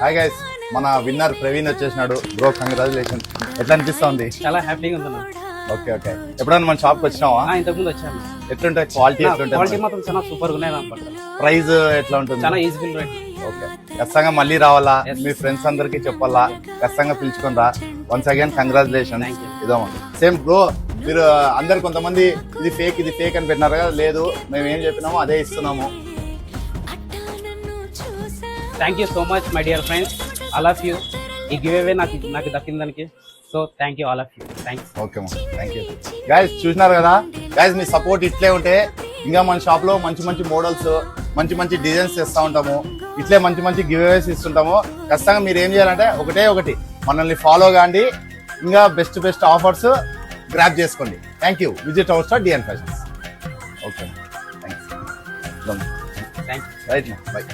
Hi guys, మన winner Praveen వచ్చేసినాడు. Bro congratulation. ఎట్లా అనిపిస్తుంది? చాలా హ్యాపీగా ఉంది. Okay okay. ఎప్పుడైనా మన షాప్ కి వచ్చినావా? ఇంతకు ముందు వచ్చాను. ఎట్లుంటాయి క్వాలిటీ? క్వాలిటీ మాత్రం చాలా సూపర్ ఉన్నాయి అనమాట. ప్రైస్ ఎట్లా ఉంటుంది? చాలా ఈజీఫుల్ రేట్. ఓకే, ఖచ్చితంగా మళ్ళీ రావాలా, మీ ఫ్రెండ్స్ అందరికి చెప్పాలా, ఖచ్చితంగా పిలుచుకొని రా. Once again congratulation. ఇదమ్మా సేమ్ బ్రో, మీరు అందరు కొంతమంది ఇది ఫేక్ అని పెట్టినారు కదా, లేదు మేము ఏం చెప్పినామో అదే ఇస్తున్నాము. Thank you so much my dear friends, all of you. ఈ గివ్ అవే నాకు దక్కిన దానికి so thank you all of you. Thanks. Okay మా, థ్యాంక్ యూ గైస్. చూసినారు కదా గైస్, మీ సపోర్ట్ ఇట్లే ఉంటే ఇంకా మన షాప్ లో మంచి మంచి మోడల్స్, మంచి మంచి డిజైన్స్ చేస్తూ ఉంటాము. ఇట్లే మంచి మంచి గివ్ అవేస్ ఇస్తుంటాము. ఖచ్చితంగా మీరు ఏం చేయాలంటే ఒకటి మనల్ని ఫాలో కాండి, ఇంకా బెస్ట్ ఆఫర్స్ గ్రాప్ చేసుకోండి. Thank you. Visit our store DN fashions. Okay, thanks. Right, by.